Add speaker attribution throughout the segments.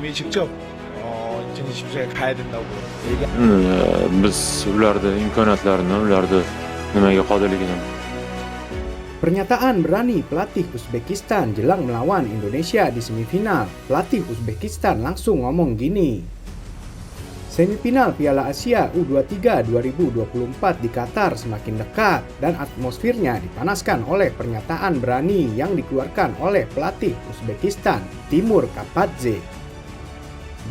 Speaker 1: 팀이 직접 인증심사에 가야 된다고 얘기.
Speaker 2: Biz ularni imkoniyatlarini, ularni nimaga qodirligini.
Speaker 3: Pernyataan berani pelatih Uzbekistan jelang melawan Indonesia di semifinal. Pelatih Uzbekistan langsung ngomong gini. Semifinal Piala Asia U23 2024 di Qatar semakin dekat dan atmosfernya dipanaskan oleh pernyataan berani yang dikeluarkan oleh pelatih Uzbekistan, Timur Kapadze.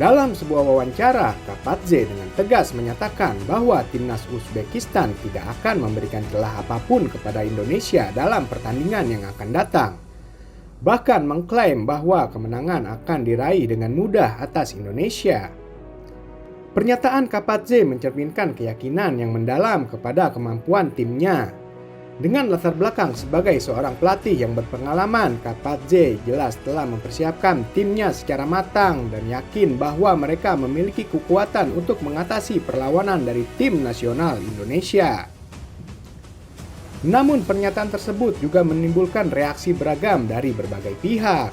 Speaker 3: Dalam sebuah wawancara, Kapadze dengan tegas menyatakan bahwa timnas Uzbekistan tidak akan memberikan celah apapun kepada Indonesia dalam pertandingan yang akan datang. Bahkan mengklaim bahwa kemenangan akan diraih dengan mudah atas Indonesia. Pernyataan Kapadze mencerminkan keyakinan yang mendalam kepada kemampuan timnya. Dengan latar belakang sebagai seorang pelatih yang berpengalaman, Kapadze jelas telah mempersiapkan timnya secara matang dan yakin bahwa mereka memiliki kekuatan untuk mengatasi perlawanan dari tim nasional Indonesia. Namun pernyataan tersebut juga menimbulkan reaksi beragam dari berbagai pihak.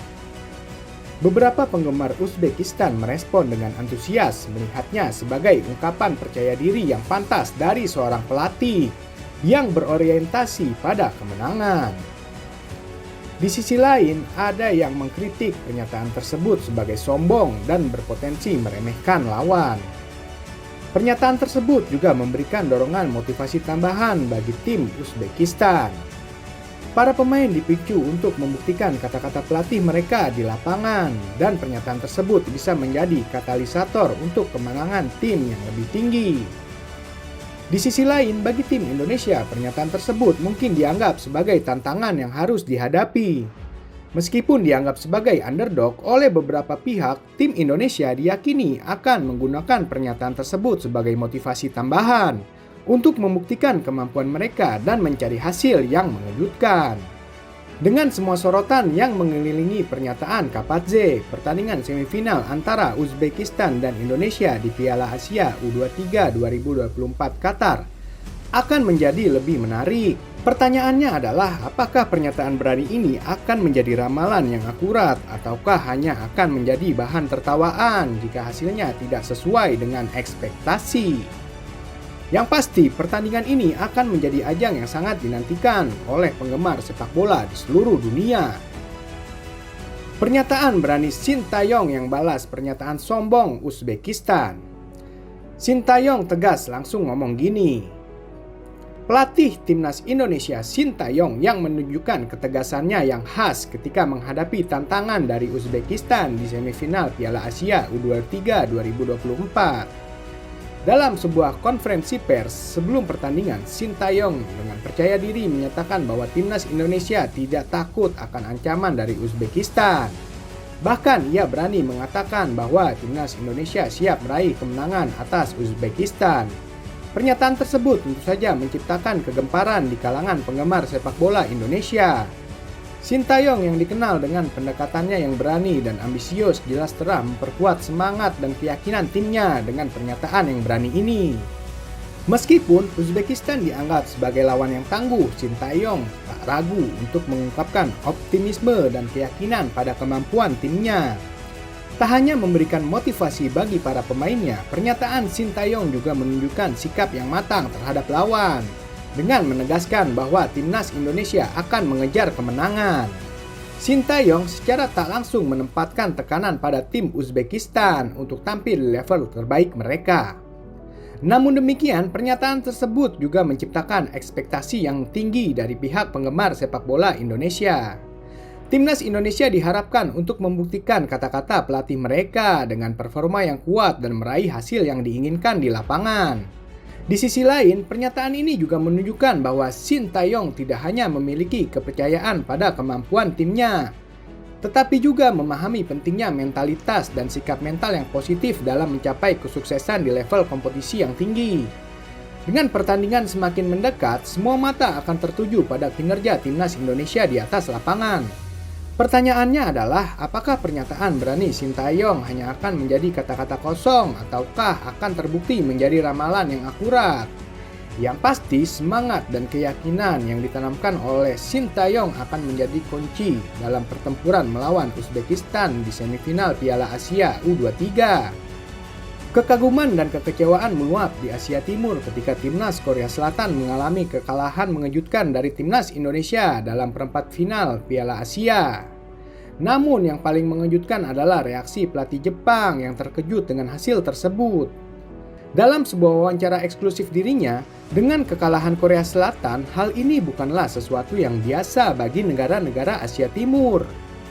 Speaker 3: Beberapa penggemar Uzbekistan merespon dengan antusias melihatnya sebagai ungkapan percaya diri yang pantas dari seorang pelatih yang berorientasi pada kemenangan. Di sisi lain, ada yang mengkritik pernyataan tersebut sebagai sombong dan berpotensi meremehkan lawan. Pernyataan tersebut juga memberikan dorongan motivasi tambahan bagi tim Uzbekistan. Para pemain dipicu untuk membuktikan kata-kata pelatih mereka di lapangan, dan pernyataan tersebut bisa menjadi katalisator untuk kemenangan tim yang lebih tinggi. Di sisi lain, bagi tim Indonesia, pernyataan tersebut mungkin dianggap sebagai tantangan yang harus dihadapi. Meskipun dianggap sebagai underdog oleh beberapa pihak, tim Indonesia diyakini akan menggunakan pernyataan tersebut sebagai motivasi tambahan untuk membuktikan kemampuan mereka dan mencari hasil yang mengejutkan. Dengan semua sorotan yang mengelilingi pernyataan Kapadze, pertandingan semifinal antara Uzbekistan dan Indonesia di Piala Asia U23 2024 Qatar akan menjadi lebih menarik. Pertanyaannya adalah, apakah pernyataan berani ini akan menjadi ramalan yang akurat ataukah hanya akan menjadi bahan tertawaan jika hasilnya tidak sesuai dengan ekspektasi? Yang pasti, pertandingan ini akan menjadi ajang yang sangat dinantikan oleh penggemar sepak bola di seluruh dunia. Pernyataan berani Sintayong yang balas pernyataan sombong Uzbekistan. Sintayong tegas langsung ngomong gini. Pelatih timnas Indonesia Sintayong yang menunjukkan ketegasannya yang khas ketika menghadapi tantangan dari Uzbekistan di semifinal Piala Asia U23 2024. Dalam sebuah konferensi pers sebelum pertandingan, Sintayong dengan percaya diri menyatakan bahwa timnas Indonesia tidak takut akan ancaman dari Uzbekistan. Bahkan ia berani mengatakan bahwa timnas Indonesia siap meraih kemenangan atas Uzbekistan. Pernyataan tersebut tentu saja menciptakan kegemparan di kalangan penggemar sepak bola Indonesia. Sintayong yang dikenal dengan pendekatannya yang berani dan ambisius jelas telah memperkuat semangat dan keyakinan timnya dengan pernyataan yang berani ini. Meskipun Uzbekistan dianggap sebagai lawan yang tangguh, Sintayong tak ragu untuk mengungkapkan optimisme dan keyakinan pada kemampuan timnya. Tak hanya memberikan motivasi bagi para pemainnya, pernyataan Sintayong juga menunjukkan sikap yang matang terhadap lawan, dengan menegaskan bahwa timnas Indonesia akan mengejar kemenangan. Sintayong secara tak langsung menempatkan tekanan pada tim Uzbekistan untuk tampil di level terbaik mereka. Namun demikian, pernyataan tersebut juga menciptakan ekspektasi yang tinggi dari pihak penggemar sepak bola Indonesia. Timnas Indonesia diharapkan untuk membuktikan kata-kata pelatih mereka dengan performa yang kuat dan meraih hasil yang diinginkan di lapangan. Di sisi lain, pernyataan ini juga menunjukkan bahwa Sintayong tidak hanya memiliki kepercayaan pada kemampuan timnya, tetapi juga memahami pentingnya mentalitas dan sikap mental yang positif dalam mencapai kesuksesan di level kompetisi yang tinggi. Dengan pertandingan semakin mendekat, semua mata akan tertuju pada kinerja timnas Indonesia di atas lapangan. Pertanyaannya adalah, apakah pernyataan berani Sintayong hanya akan menjadi kata-kata kosong ataukah akan terbukti menjadi ramalan yang akurat? Yang pasti, semangat dan keyakinan yang ditanamkan oleh Sintayong akan menjadi kunci dalam pertempuran melawan Uzbekistan di semifinal Piala Asia U23. Kekaguman dan kekecewaan meluap di Asia Timur ketika timnas Korea Selatan mengalami kekalahan mengejutkan dari timnas Indonesia dalam perempat final Piala Asia. Namun yang paling mengejutkan adalah reaksi pelatih Jepang yang terkejut dengan hasil tersebut. Dalam sebuah wawancara eksklusif dirinya, dengan kekalahan Korea Selatan, hal ini bukanlah sesuatu yang biasa bagi negara-negara Asia Timur,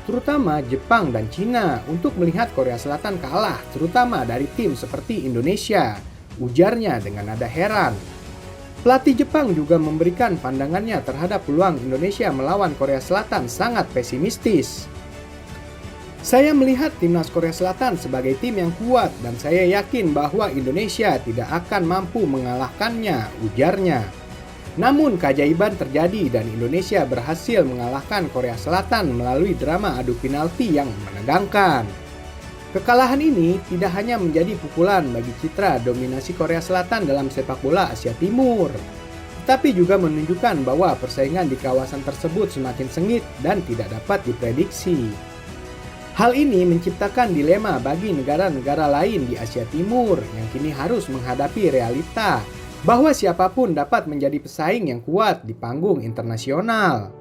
Speaker 3: terutama Jepang dan Cina, untuk melihat Korea Selatan kalah, terutama dari tim seperti Indonesia, ujarnya dengan nada heran. Pelatih Jepang juga memberikan pandangannya terhadap peluang Indonesia melawan Korea Selatan sangat pesimistis. Saya melihat timnas Korea Selatan sebagai tim yang kuat dan saya yakin bahwa Indonesia tidak akan mampu mengalahkannya, ujarnya. Namun keajaiban terjadi dan Indonesia berhasil mengalahkan Korea Selatan melalui drama adu penalti yang menegangkan. Kekalahan ini tidak hanya menjadi pukulan bagi citra dominasi Korea Selatan dalam sepak bola Asia Timur, tetapi juga menunjukkan bahwa persaingan di kawasan tersebut semakin sengit dan tidak dapat diprediksi. Hal ini menciptakan dilema bagi negara-negara lain di Asia Timur yang kini harus menghadapi realita bahwa siapapun dapat menjadi pesaing yang kuat di panggung internasional.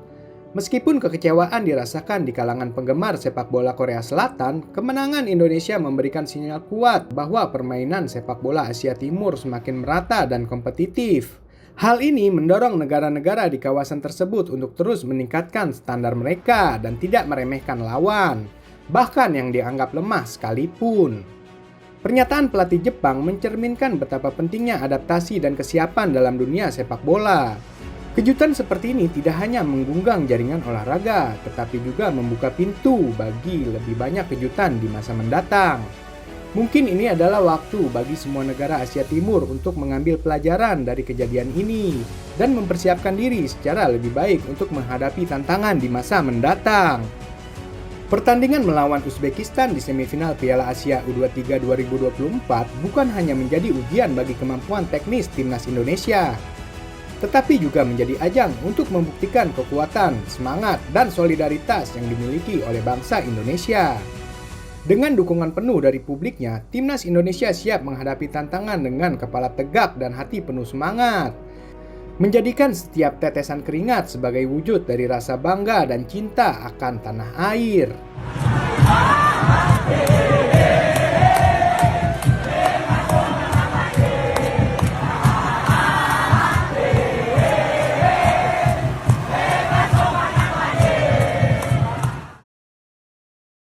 Speaker 3: Meskipun kekecewaan dirasakan di kalangan penggemar sepak bola Korea Selatan, kemenangan Indonesia memberikan sinyal kuat bahwa permainan sepak bola Asia Timur semakin merata dan kompetitif. Hal ini mendorong negara-negara di kawasan tersebut untuk terus meningkatkan standar mereka dan tidak meremehkan lawan, bahkan yang dianggap lemah sekalipun. Pernyataan pelatih Jepang mencerminkan betapa pentingnya adaptasi dan kesiapan dalam dunia sepak bola. Kejutan seperti ini tidak hanya menggunggang jaringan olahraga, tetapi juga membuka pintu bagi lebih banyak kejutan di masa mendatang. Mungkin ini adalah waktu bagi semua negara Asia Timur untuk mengambil pelajaran dari kejadian ini dan mempersiapkan diri secara lebih baik untuk menghadapi tantangan di masa mendatang. Pertandingan melawan Uzbekistan di semifinal Piala Asia U23 2024 bukan hanya menjadi ujian bagi kemampuan teknis timnas Indonesia, tetapi juga menjadi ajang untuk membuktikan kekuatan, semangat, dan solidaritas yang dimiliki oleh bangsa Indonesia. Dengan dukungan penuh dari publiknya, timnas Indonesia siap menghadapi tantangan dengan kepala tegak dan hati penuh semangat, menjadikan setiap tetesan keringat sebagai wujud dari rasa bangga dan cinta akan tanah air.